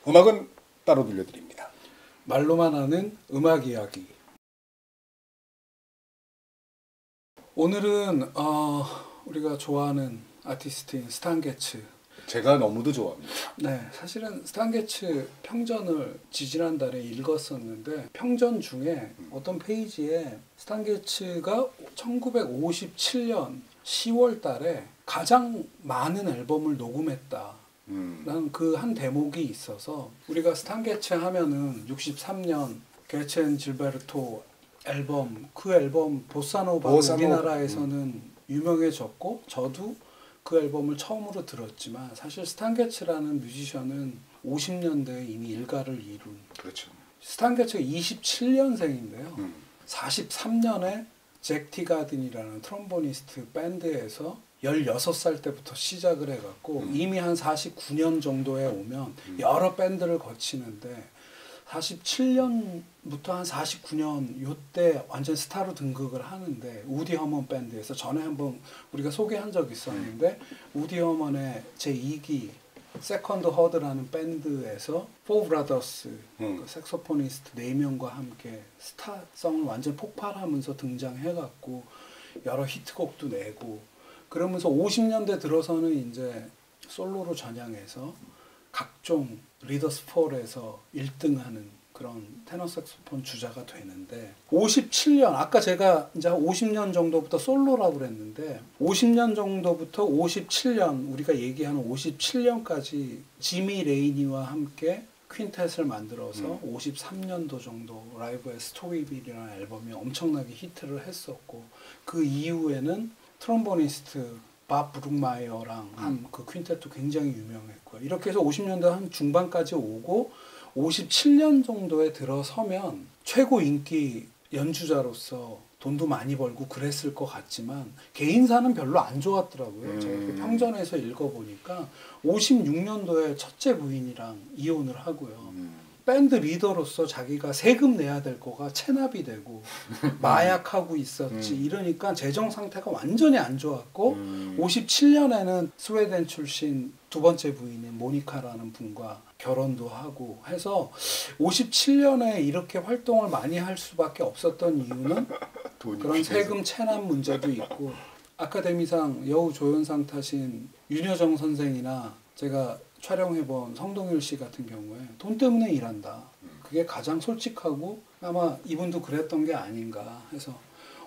음악은 따로 들려드립니다. 말로만 하는 음악 이야기. 오늘은 우리가 좋아하는 아티스트인 스탄 게츠. 제가 너무도 좋아합니다. 네, 사실은 스탄 게츠 평전을 지지난달에 읽었었는데 평전 중에 어떤 페이지에 스탄 게츠가 1957년 10월 달에 가장 많은 앨범을 녹음했다. 라는 그 한 대목이 있어서 우리가 스탄 게츠 하면은 63년 게츠 앤 질베르토 앨범, 그 앨범 보사노바 우리나라에서는 유명해졌고 저도 그 앨범을 처음으로 들었지만 사실 스탄 게츠라는 뮤지션은 50년대에 이미 일가를 이룬. 그렇죠. 스탄 게츠가 27년생인데요. 43년에 잭 티가든이라는 트럼보니스트 밴드에서 16살 때부터 시작을 해갖고 이미 한 49년 정도에 오면 여러 밴드를 거치는데 47년부터 한 49년 요때 완전 스타로 등극을 하는데 우디 허먼 밴드에서 전에 한번 우리가 소개한 적이 있었는데 우디 허먼의 제2기 세컨드 허드라는 밴드에서 포 브라더스 그 색소포니스트 4명과 함께 스타성을 완전 폭발하면서 등장해갖고 여러 히트곡도 내고 그러면서 50년대 들어서는 이제 솔로로 전향해서 각종 리더스 폴에서 1등하는 그런 테너 색소폰 주자가 되는데 57년 아까 제가 이제 50년 정도부터 솔로라고 그랬는데 50년 정도부터 57년 우리가 얘기하는 57년까지 지미 레이니와 함께 퀸텟을 만들어서 53년도 정도 라이브의 스토리빌이라는 앨범이 엄청나게 히트를 했었고 그 이후에는 트럼보니스트 밥 브룩마이어랑 한 그 퀸텟도 굉장히 유명했고요. 이렇게 해서 50년대 한 중반까지 오고 57년 정도에 들어서면 최고 인기 연주자로서 돈도 많이 벌고 그랬을 것 같지만 개인사는 별로 안 좋았더라고요. 제가 그 평전에서 읽어보니까 56년도에 첫째 부인이랑 이혼을 하고요. 밴드 리더로서 자기가 세금 내야 될 거가 체납이 되고 마약하고 있었지 이러니까 재정 상태가 완전히 안 좋았고 57년에는 스웨덴 출신 두 번째 부인인 모니카라는 분과 결혼도 하고 해서 57년에 이렇게 활동을 많이 할 수밖에 없었던 이유는 그런 세금 체납 문제도 있고 아카데미상 여우 조연상 타신 윤여정 선생이나 제가 촬영해본 성동일 씨 같은 경우에 돈 때문에 일한다. 그게 가장 솔직하고 아마 이분도 그랬던 게 아닌가 해서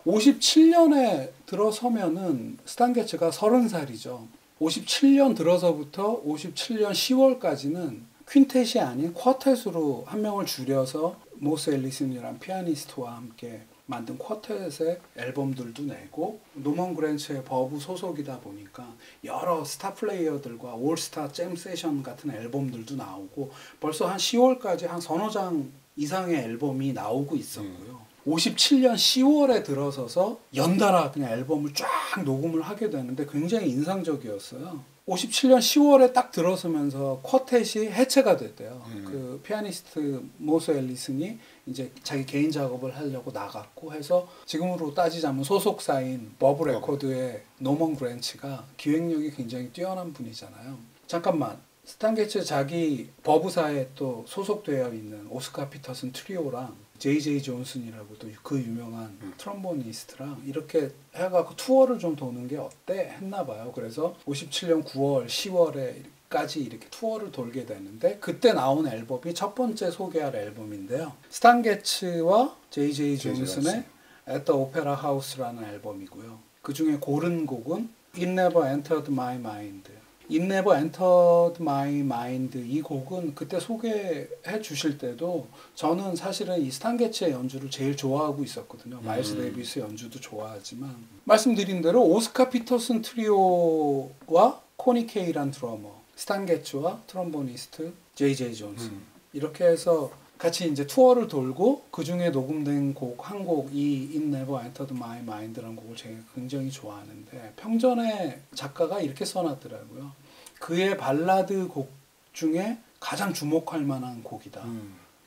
57년에 들어서면은 스탄 게츠가 30살이죠. 57년 들어서부터 57년 10월까지는 퀸텟이 아닌 쿼텟으로 한 명을 줄여서 모스 앨리슨이라는 피아니스트와 함께 만든 쿼텟의 앨범들도 내고 노먼 그랜츠의 버브 소속이다 보니까 여러 스타 플레이어들과 올스타 잼 세션 같은 앨범들도 나오고 벌써 한 10월까지 한 서너 장 이상의 앨범이 나오고 있었고요. 57년 10월에 들어서서 연달아 그냥 앨범을 쫙 녹음을 하게 되는데 굉장히 인상적이었어요. 57년 10월에 딱 들어서면서 쿼텟이 해체가 됐대요. 그 피아니스트 모스 앨리슨이 이제 자기 개인 작업을 하려고 나갔고 해서 지금으로 따지자면 소속사인 버브 레코드의 노먼 그랜츠가 기획력이 굉장히 뛰어난 분이잖아요. 잠깐만. 스탄 게츠 자기 버브사에 또 소속되어 있는 오스카 피터슨 트리오랑 제이제이 존슨이라고 또 그 유명한 트럼보니스트랑 이렇게 해갖고 투어를 좀 도는 게 어때? 했나 봐요. 그래서 57년 9월, 10월에까지 이렇게 투어를 돌게 되는데 그때 나온 앨범이 첫 번째 소개할 앨범인데요. 스탄 게츠와 제이제이 존슨의 At the Opera House라는 앨범이고요. 그 중에 고른 곡은 It Never Entered My Mind. It Never Entered My Mind 이 곡은 그때 소개해 주실 때도 저는 사실은 이 스탄 게츠의 연주를 제일 좋아하고 있었거든요. 마일스 데이비스 연주도 좋아하지만 말씀드린 대로 오스카 피터슨 트리오와 코니 케이란 드러머, 스탄 게츠와 트럼보니스트 제이제이 존슨 이렇게 해서 같이 이제 투어를 돌고 그 중에 녹음된 곡 한 곡이 It Never Entered My Mind라는 곡을 제가 굉장히 좋아하는데 평전에 작가가 이렇게 써놨더라고요. 그의 발라드 곡 중에 가장 주목할 만한 곡이다.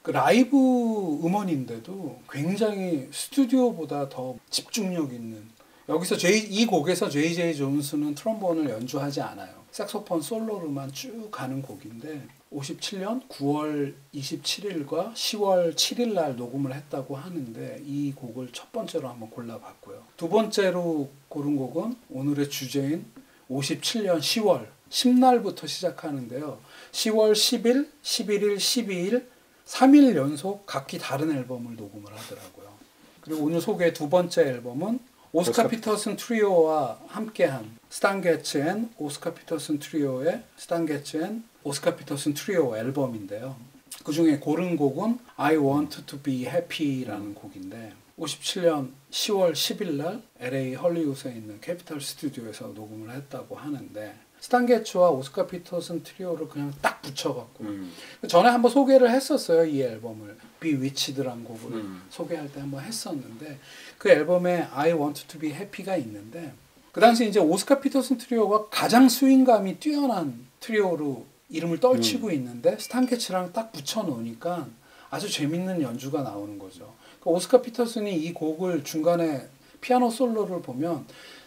그 라이브 음원인데도 굉장히 스튜디오보다 더 집중력 있는 여기서 이 곡에서 제이제이 존슨은 트럼본을 연주하지 않아요. 색소폰 솔로로만 쭉 가는 곡인데 57년 9월 27일과 10월 7일 날 녹음을 했다고 하는데 이 곡을 첫 번째로 한번 골라봤고요. 두 번째로 고른 곡은 오늘의 주제인 57년 10월 10날부터 시작하는데요. 10월 10일, 11일, 12일 3일 연속 각기 다른 앨범을 녹음을 하더라고요. 그리고 오늘 소개 두 번째 앨범은 오스카 피터슨 트리오와 함께한 스탄 게츠 앤 오스카 피터슨 트리오의 스탄 게츠 앤 오스카 피터슨 트리오 앨범인데요. 그 중에 고른 곡은 I Want to Be Happy라는 곡인데 57년 10월 10일 날 LA 헐리우드에 있는 캐피털 스튜디오에서 녹음을 했다고 하는데 스탄 게츠와 오스카 피터슨 트리오를 그냥 딱 붙여갖고 전에 한번 소개를 했었어요. 이 앨범을 Bewitched라는 곡을 소개할 때 한번 했었는데 그 앨범에 I Want to Be Happy가 있는데 그 당시 이제 오스카 피터슨 트리오가 가장 스윙감이 뛰어난 트리오로 이름을 떨치고 있는데 스탄 게츠랑 딱 붙여놓으니까 아주 재밌는 연주가 나오는 거죠. 그러니까 오스카 피터슨이 이 곡을 중간에 피아노 솔로를 보면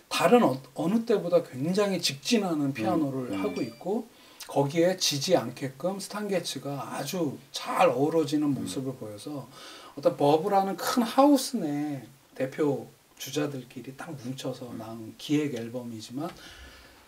다른 어느 때보다 굉장히 직진하는 피아노를 하고 있고 거기에 지지 않게끔 스탄 게츠가 아주 잘 어우러지는 모습을 보여서 어떤 버브라는 큰 하우스 내 대표 주자들끼리 딱 뭉쳐서 나온 기획 앨범이지만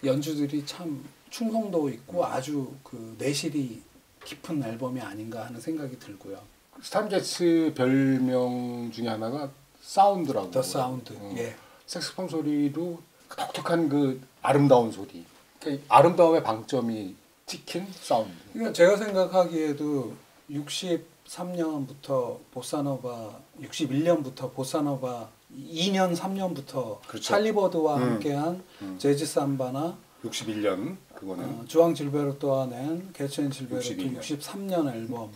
연주들이 참 충성도 있고 아주 그 내실이 깊은 앨범이 아닌가 하는 생각이 들고요. 스탄 게츠 별명 중에 하나가 사운드라고. 더 사운드. 예. 색소폰 소리도 독특한 그 아름다운 소리. 그 아름다움의 방점이 찍힌 사운드. 그러니까 제가 생각하기에도 63년부터 보사노바, 61년부터 보사노바 2년 3년부터 그렇죠. 찰리버드와 함께한 재즈 삼바나 61년 그거는 주앙 질베르토와 낸 게츠 앤 질베르토 62년. 63년 앨범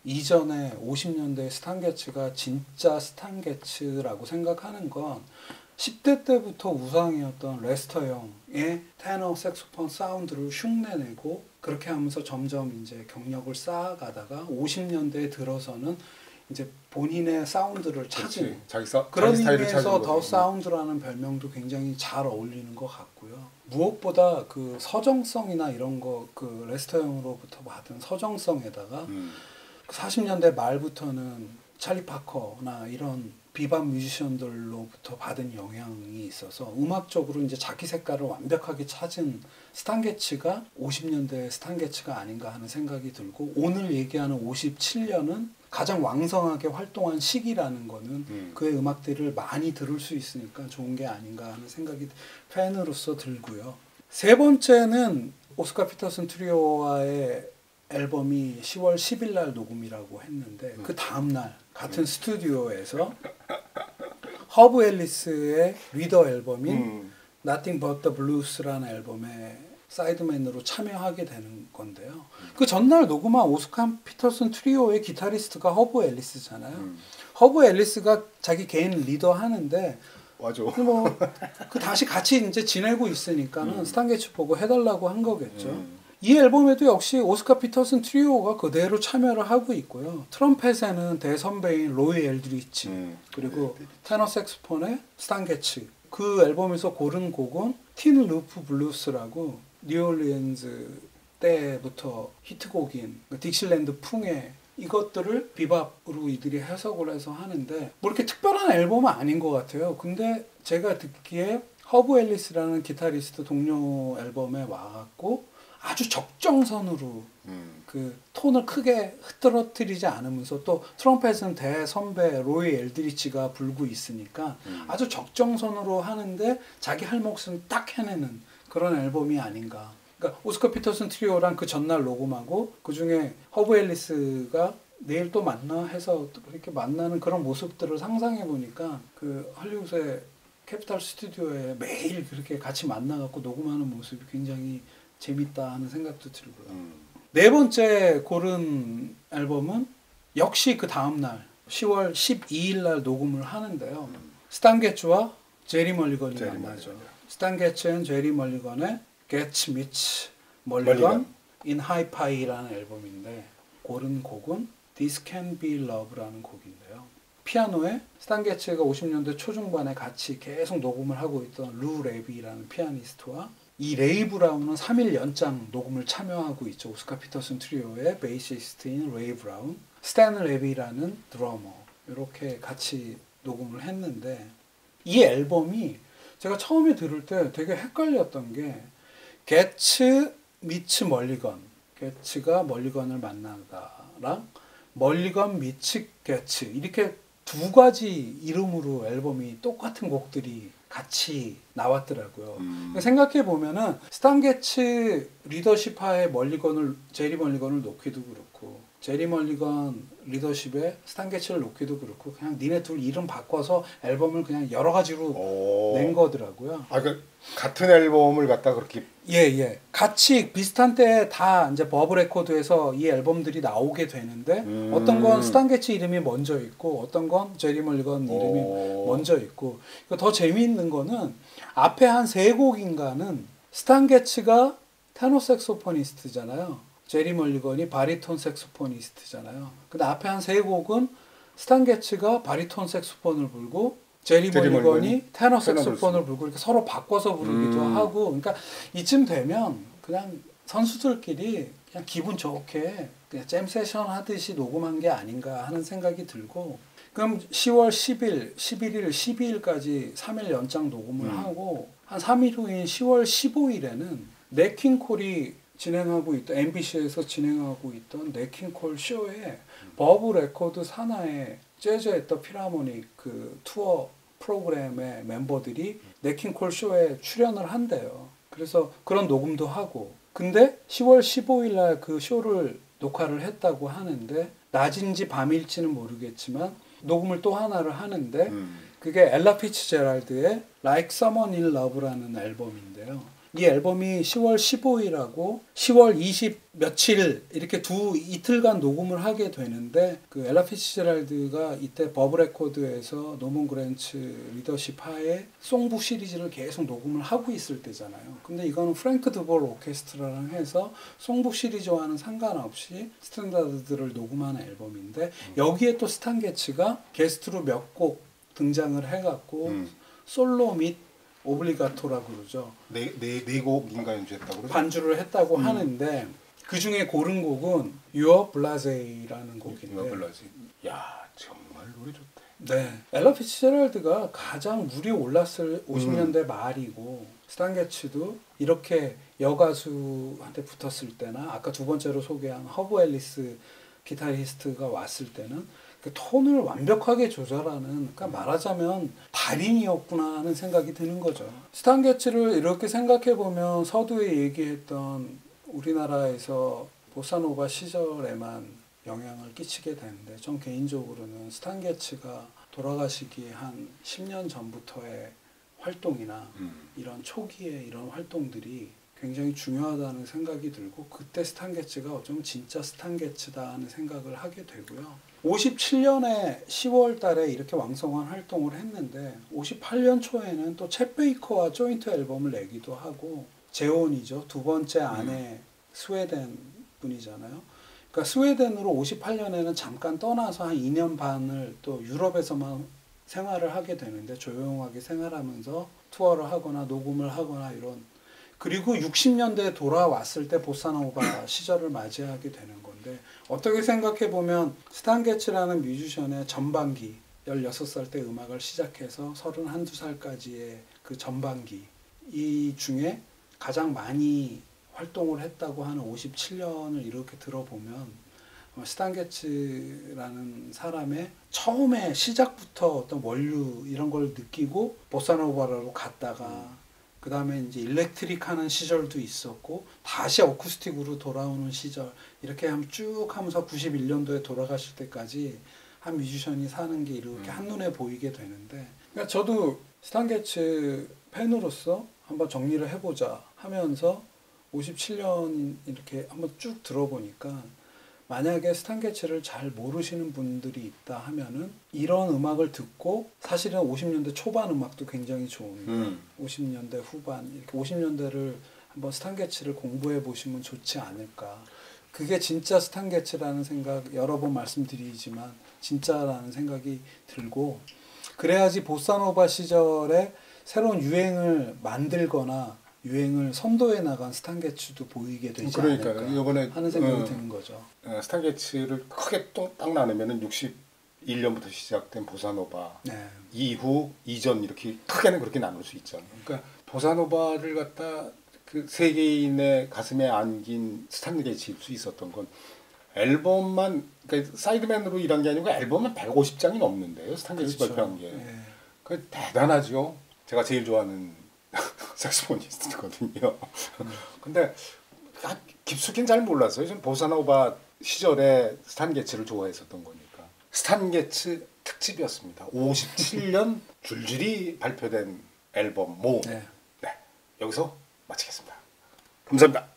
이전에 50년대 스탄 게츠가 진짜 스탄 게츠라고 생각하는 건 10대 때부터 우상이었던 레스터 형의 테너 색소폰 사운드를 흉내내고 그렇게 하면서 점점 이제 경력을 쌓아가다가 50년대에 들어서는 이제 본인의 사운드를 찾은 그런 의미에서 더 사운드라는 별명도 굉장히 잘 어울리는 것 같고요. 무엇보다 그 서정성이나 이런 거 그 레스터 형으로부터 받은 서정성에다가 40년대 말부터는 찰리 파커나 이런 비밥 뮤지션들로부터 받은 영향이 있어서 음악적으로 이제 자기 색깔을 완벽하게 찾은 스탄 게츠가 50년대 스탄 게츠가 아닌가 하는 생각이 들고 오늘 얘기하는 57년은 가장 왕성하게 활동한 시기라는 거는 그의 음악들을 많이 들을 수 있으니까 좋은 게 아닌가 하는 생각이 팬으로서 들고요. 세 번째는 오스카 피터슨 트리오와의 앨범이 10월 10일 날 녹음이라고 했는데 그 다음 날 같은 스튜디오에서 허브 앨리스의 리더 앨범인 Nothing But The Blues라는 앨범에 사이드맨으로 참여하게 되는 건데요. 그 전날 녹음한 오스카 피터슨 트리오의 기타리스트가 허브 앨리스잖아요. 허브 앨리스가 자기 개인 리더 하는데 맞아. 그 다시 같이 이제 지내고 있으니까는 스탄 게츠 보고 해달라고 한 거겠죠. 이 앨범에도 역시 오스카 피터슨 트리오가 그대로 참여를 하고 있고요. 트럼펫에는 대선배인 로이 엘드리치 그리고 테너 색소폰의 스탄 게츠. 그 앨범에서 고른 곡은 틴 루프 블루스라고 뉴올리언즈 때부터 히트곡인 딕실랜드 풍의 이것들을 비밥으로 이들이 해석을 해서 하는데 뭐 이렇게 특별한 앨범은 아닌 것 같아요. 근데 제가 듣기에 허브 앨리스라는 기타리스트 동료 앨범에 와갖고 아주 적정선으로 그 톤을 크게 흐트러뜨리지 않으면서 또 트럼펫은 대선배 로이 엘드리치가 불고 있으니까 아주 적정선으로 하는데 자기 할 몫은 딱 해내는 그런 앨범이 아닌가. 그러니까 오스카 피터슨 트리오랑 그 전날 녹음하고 그 중에 허브 앨리스가 내일 또 만나 해서 그렇게 만나는 그런 모습들을 상상해 보니까 그 할리우드의 캐피탈 스튜디오에 매일 그렇게 같이 만나갖고 녹음하는 모습이 굉장히 재밌다 하는 생각도 들고요. 네 번째 고른 앨범은 역시 그 다음날 10월 12일 날 녹음을 하는데요. 스탄 게츠와 제리 멀리건이 만나죠. 스탄 게츠는 제리 멀리건의 Get Mitch 멀리건 in Hi-Fi라는 앨범인데 고른 곡은 This Can Be Love라는 곡인데요. 피아노에 스탄 게츠가 50년대 초중반에 같이 계속 녹음을 하고 있던 루 레비라는 피아니스트와 이 레이 브라운은 3일 연장 녹음을 참여하고 있죠. 오스카 피터슨 트리오의 베이시스트인 레이 브라운, 스탠 레비라는 드러머 이렇게 같이 녹음을 했는데 이 앨범이 제가 처음에 들을 때 되게 헷갈렸던 게 게츠 미츠 멀리건, 게츠가 멀리건을 만나다랑 멀리건 미츠 게츠 이렇게 두 가지 이름으로 앨범이 똑같은 곡들이 같이 나왔더라고요. 생각해 보면은 스탄 게츠 리더십하에 제리 멀리건을 놓기도 그렇고 제리 멀리건 리더십에 스탄 게츠를 놓기도 그렇고 그냥 니네 둘 이름 바꿔서 앨범을 그냥 여러 가지로 낸 거더라고요. 아, 그 같은 앨범을 갖다 그렇게 예. 같이 비슷한 때에 다 이제 버브 레코드에서 이 앨범들이 나오게 되는데 어떤 건 스탄 게츠 이름이 먼저 있고 어떤 건 제리 멀리건 이름이 먼저 있고 더 재미있는 거는 앞에 한 세 곡인가는 스탄 게츠가 테너 색소포니스트잖아요. 제리 멀리건이 바리톤 색소포니스트잖아요. 근데 앞에 한 세 곡은 스탄 게츠가 바리톤 색소폰을 불고 제리 멀리건이 테너 색소폰을 불고 이렇게 서로 바꿔서 부르기도 하고 그러니까 이쯤 되면 그냥 선수들끼리 그냥 기분 좋게 그냥 잼 세션 하듯이 녹음한 게 아닌가 하는 생각이 들고 그럼 10월 10일, 11일, 12일까지 3일 연장 녹음을 하고 한 3일 후인 10월 15일에는 네킹콜이 진행하고 있던 MBC에서 진행하고 있던 네킹콜 쇼에 버브 레코드 산하의 재즈 앳 더 필하모닉 그 투어 프로그램의 멤버들이 네킹콜 쇼에 출연을 한대요. 그래서 그런 녹음도 하고 근데 10월 15일 날 그 쇼를 녹화를 했다고 하는데 낮인지 밤일지는 모르겠지만 녹음을 또 하나를 하는데 그게 엘라 피츠제랄드의 Like Someone in Love라는 앨범인데요. 이 앨범이 10월 15일하고 10월 20 며칠 이렇게 이틀간 녹음을 하게 되는데 그 엘라 피츠제랄드가 이때 버브 레코드에서 노먼 그랜츠 리더십 하에 송북 시리즈를 계속 녹음을 하고 있을 때잖아요. 근데 이거는 프랭크 드볼 오케스트라랑 해서 송북 시리즈와는 상관없이 스탠다드들을 녹음하는 앨범인데 여기에 또 스탄 게츠가 게스트로 몇 곡 등장을 해갖고 솔로 및 오블리가토라고 그러죠. 네 곡인가 연주했다고 그러죠? 반주를 했다고 하는데 그 중에 고른 곡은 Your Blase라는 곡인데. Your Blase. 야 정말 노래 좋다. 네, 엘라 피츠제랄드가 가장 물이 올랐을 50년대 말이고 스탄 게츠도 이렇게 여가수한테 붙었을 때나 아까 두 번째로 소개한 허브 앨리스 기타리스트가 왔을 때는 그 톤을 완벽하게 조절하는 그러니까 말하자면 달인이었구나 하는 생각이 드는 거죠. 스탄 게츠를 이렇게 생각해 보면 서두에 얘기했던 우리나라에서 보사노바 시절에만 영향을 끼치게 되는데 전 개인적으로는 스탄 게츠가 돌아가시기 한 10년 전부터의 활동이나 이런 초기의 이런 활동들이 굉장히 중요하다는 생각이 들고 그때 스탄 게츠가 어쩌면 진짜 스탄 게츠다 하는 생각을 하게 되고요. 57년에 10월 달에 이렇게 왕성한 활동을 했는데 58년 초에는 또 챗 베이커와 조인트 앨범을 내기도 하고 재혼이죠. 두 번째 아내 스웨덴 분이잖아요. 그러니까 스웨덴으로 58년에는 잠깐 떠나서 한 2년 반을 또 유럽에서만 생활을 하게 되는데 조용하게 생활하면서 투어를 하거나 녹음을 하거나 이런 그리고 60년대에 돌아왔을 때 보사노바 시절을 맞이하게 되는 건데 어떻게 생각해 보면 스탄 게츠라는 뮤지션의 전반기 16살 때 음악을 시작해서 31, 2살까지의 그 전반기 이 중에 가장 많이 활동을 했다고 하는 57년을 이렇게 들어보면 스탄 게츠라는 사람의 처음에 시작부터 어떤 원류 이런 걸 느끼고 보사노바로 갔다가 그 다음에 이제 일렉트릭 하는 시절도 있었고 다시 어쿠스틱으로 돌아오는 시절 이렇게 쭉 하면서 91년도에 돌아가실 때까지 한 뮤지션이 사는 게 이렇게 한눈에 보이게 되는데 그러니까 저도 스탄 게츠 팬으로서 한번 정리를 해보자 하면서 57년 이렇게 한번 쭉 들어보니까 만약에 스탄 게츠를 잘 모르시는 분들이 있다 하면은 이런 음악을 듣고 사실은 50년대 초반 음악도 굉장히 좋은데 50년대 후반 이렇게 50년대를 한번 스탄 게츠를 공부해 보시면 좋지 않을까. 그게 진짜 스탄 게츠라는 생각 여러 번 말씀드리지만 진짜라는 생각이 들고 그래야지 보사노바 시절에 새로운 유행을 만들거나 유행을 선도해 나간 스탄 게츠도 보이게 되지 그러니까요. 않을까 이번에 하는 생각이 드는 거죠. 스탄 게츠를 크게 딱 나누면은 61년부터 시작된 보사노바 네. 이후 이전 이렇게 크게는 그렇게 나눌 수 있잖아요. 그러니까 보사노바를 갖다 그 세계인의 가슴에 안긴 스탄 게츠일 수 있었던 건 앨범만 그러니까 사이드맨으로 일한 게 아니고 앨범만 150장이 넘는데요. 스탄 게츠 그렇죠. 발표한 게. 예. 그 대단하죠. 제가 제일 좋아하는 색소포니스트거든요. 근데 깊숙이는 잘 몰랐어요. 전 보사노바 시절에 스탄 게츠를 좋아했었던 거니까. 스탄 게츠 특집이었습니다. 57년 줄줄이 발표된 앨범 모. 네. 네, 여기서 마치겠습니다. 감사합니다.